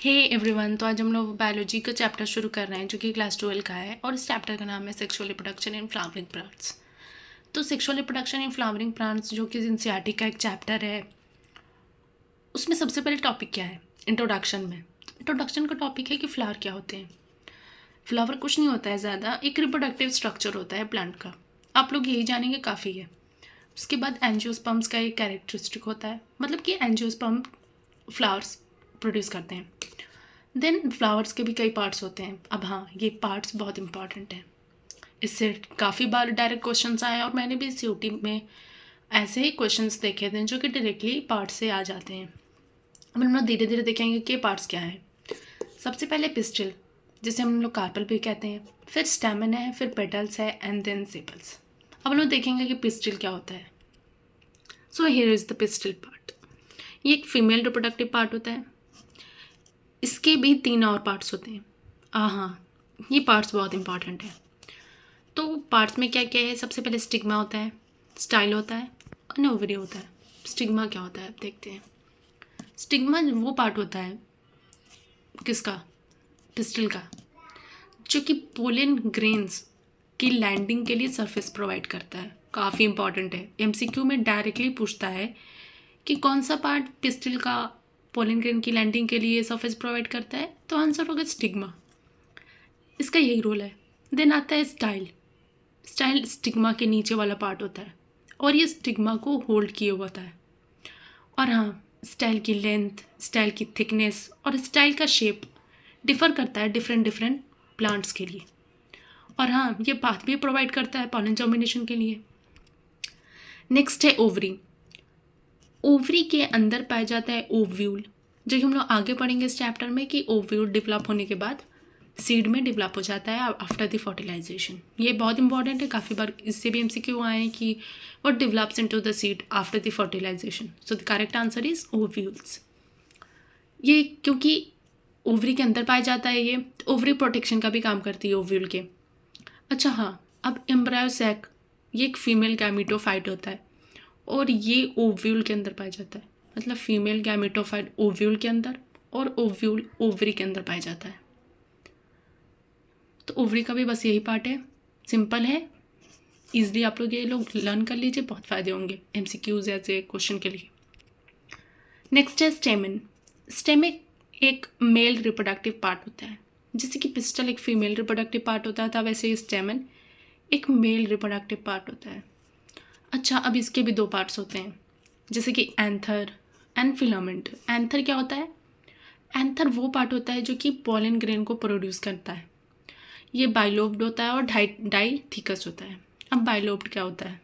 Hey everyone, तो आज हम लोग बायोलॉजी का चैप्टर शुरू कर रहे हैं जो कि क्लास 12 का है और इस चैप्टर का नाम है sexual reproduction in flowering plants. तो sexual reproduction in flowering plants जो कि एनसीईआरटी का एक चैप्टर है, उसमें सबसे पहले टॉपिक क्या है इंट्रोडक्शन में। इंट्रोडक्शन का टॉपिक है कि फ्लावर क्या होते हैं। फ्लावर कुछ नहीं होता है ज़्यादा, एक रिप्रोडक्टिव स्ट्रक्चर होता है प्लांट का। आप लोग यही जानेंगे काफ़ी है। उसके बाद एंजियोस्पर्म्स का एक कैरेक्टरिस्टिक होता है, मतलब कि एंजियोस्पर्म फ्लावर्स प्रोड्यूस करते हैं। देन फ्लावर्स के भी कई पार्ट्स होते हैं। अब हाँ, ये पार्ट्स बहुत इंपॉर्टेंट हैं। इससे काफ़ी बार डायरेक्ट क्वेश्चंस आए और मैंने भी सीयूटी में ऐसे ही क्वेश्चंस देखे थे जो कि डायरेक्टली पार्ट से आ जाते हैं। अब हम लोग धीरे धीरे देखेंगे कि पार्ट्स क्या है। सबसे पहले पिस्टिल, जिसे हम लोग कार्पल भी कहते हैं, फिर स्टेमन है, फिर पेटल्स है एंड देन सेपल्स। अब हम लोग देखेंगे कि पिस्टिल क्या होता है। So here is the pistil part. ये एक फीमेल रिप्रोडक्टिव पार्ट होता है। इसके भी 3 और पार्ट्स होते हैं। हाँ, ये पार्ट्स बहुत इंपॉर्टेंट है। तो पार्ट्स में क्या क्या है, सबसे पहले स्टिग्मा होता है, स्टाइल होता है और ओवरी होता है। स्टिग्मा क्या होता है अब देखते हैं। स्टिग्मा वो पार्ट होता है किसका, पिस्टिल का, जो कि पोलन ग्रेन्स की लैंडिंग के लिए सरफेस प्रोवाइड करता है। काफ़ी इंपॉर्टेंट है, एमसीक्यू में डायरेक्टली पूछता है कि कौन सा पार्ट पिस्टिल का पोलन ग्रेन की लैंडिंग के लिए सरफेस प्रोवाइड करता है, तो आंसर होगा स्टिग्मा। इसका यही रोल है। देन आता है स्टाइल। स्टाइल स्टिग्मा के नीचे वाला पार्ट होता है और ये स्टिग्मा को होल्ड किए हुआ होता है। और हाँ, स्टाइल की लेंथ, स्टाइल की थिकनेस और स्टाइल का शेप डिफ़र करता है डिफरेंट प्लांट्स के लिए। और हाँ, ये पाथ भी प्रोवाइड करता है पॉलन जर्मिनेशन के लिए। नेक्स्ट है ओवरी। ओवरी के अंदर पाया जाता है ओव्यूल, जो कि हम लोग आगे पढ़ेंगे इस चैप्टर में कि ओव्यूल डेवलप होने के बाद सीड में डेवलप हो जाता है आफ्टर द फर्टिलाइजेशन। ये बहुत इंपॉर्टेंट है, काफ़ी बार इससे भी एमसीक्यू आए हैं कि what develops into the seed after the fertilization. So the correct answer is ovules. ये क्योंकि ओवरी के अंदर पाया जाता है, ये ओवरी प्रोटेक्शन का भी काम करती है ओव्यूल के। अच्छा हाँ, अब एम्ब्रायो सैक, ये एक फीमेल गैमेटोफाइट होता है और ये ओव्यूल के अंदर पाया जाता है। मतलब फीमेल गैमेटोफाइट ओव्यूल के अंदर और ओव्यूल ओवरी के अंदर पाया जाता है। तो ओवरी का भी बस यही पार्ट है, सिंपल है, ईजिली आप लोग ये लोग लर्न कर लीजिए, बहुत फ़ायदे होंगे एमसीक्यूज ऐसे क्वेश्चन के लिए। नेक्स्ट है स्टेमन। स्टेमन एक मेल रिप्रोडक्टिव पार्ट होता है। जैसे कि पिस्टल एक फीमेल रिप्रोडक्टिव पार्ट होता था, वैसे ही स्टेमन एक मेल रिप्रोडक्टिव पार्ट होता है। अच्छा, अब इसके भी 2 पार्ट्स होते हैं, जैसे कि एंथर एंड फिलामेंट। एंथर क्या होता है? एंथर वो पार्ट होता है जो कि पोलन ग्रेन को प्रोड्यूस करता है। ये बाइलोब्ड होता है और डाइथिकस होता है। अब बाइलोब्ड क्या होता है?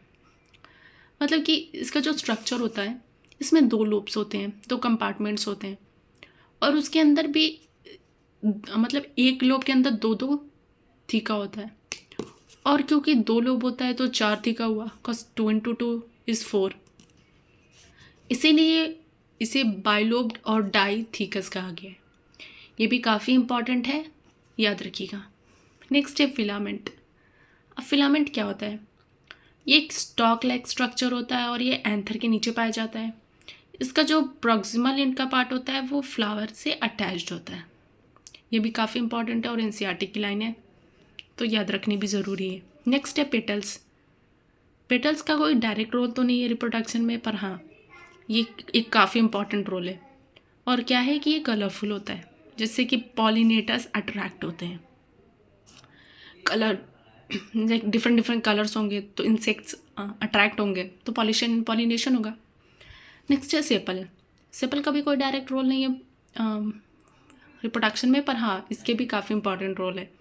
मतलब कि इसका जो स्ट्रक्चर होता है, इसमें 2 लोब्स होते हैं, 2 कंपार्टमेंट्स होते हैं और उसके अंदर भी मतलब एक लोब के अंदर 2 थीका होता है। और क्योंकि 2 लोब होता है तो 4 थीका हुआ, बिकॉज 2 × 2 = 4, इसीलिए इसे बाइलोब्ड और डाइथिकस कहा गया है। ये भी काफ़ी इंपॉर्टेंट है, याद रखिएगा। नेक्स्ट है फिलामेंट। अब फिलामेंट क्या होता है? ये एक स्टॉक लाइक स्ट्रक्चर होता है और ये एंथर के नीचे पाया जाता है। इसका जो प्रॉक्सिमल एंड का पार्ट होता है वो फ्लावर से अटैच्ड होता है। ये भी काफ़ी इंपॉर्टेंट है और एनसीईआरटी की लाइन है, तो याद रखनी भी ज़रूरी है। नेक्स्ट है पेटल्स। पेटल्स का कोई डायरेक्ट रोल तो नहीं है रिप्रोडक्शन में, पर हाँ, ये एक काफ़ी इंपॉर्टेंट रोल है। और क्या है कि ये कलरफुल होता है, जिससे कि पॉलिनेटर्स अट्रैक्ट होते हैं। कलर डिफरेंट कलर्स होंगे तो इंसेक्ट्स अट्रैक्ट होंगे, तो पॉलिनेशन होगा। नेक्स्ट है सेपल। सेपल का भी कोई डायरेक्ट रोल नहीं है रिप्रोडक्शन में, पर हाँ, इसके भी काफ़ी इंपॉर्टेंट रोल है।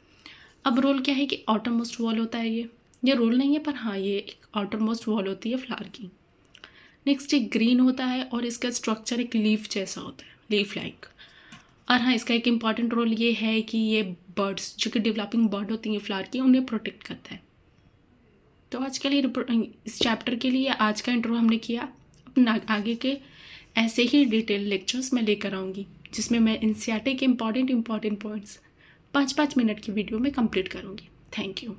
अब रोल क्या है कि आउटर मोस्ट वॉल होता है। ये रोल नहीं है, पर हाँ, ये एक आउटर मोस्ट वॉल होती है फ्लावर की। नेक्स्ट एक ग्रीन होता है और इसका स्ट्रक्चर एक लीफ जैसा होता है, लीफ लाइक। और हाँ, इसका एक इम्पॉर्टेंट रोल ये है कि ये बर्ड्स जो कि डेवलपिंग बर्ड होती हैं फ्लावर की, उन्हें प्रोटेक्ट करता है। तो आज के लिए इस चैप्टर के लिए आज का इंट्रो हमने किया। अपना आगे के ऐसे ही डिटेल लेक्चर्स मैं लेकर आऊँगी, जिसमें मैं एनसीईआरटी के इम्पॉर्टेंट पॉइंट्स 5-5 मिनट की वीडियो में कंप्लीट करूँगी। Thank you.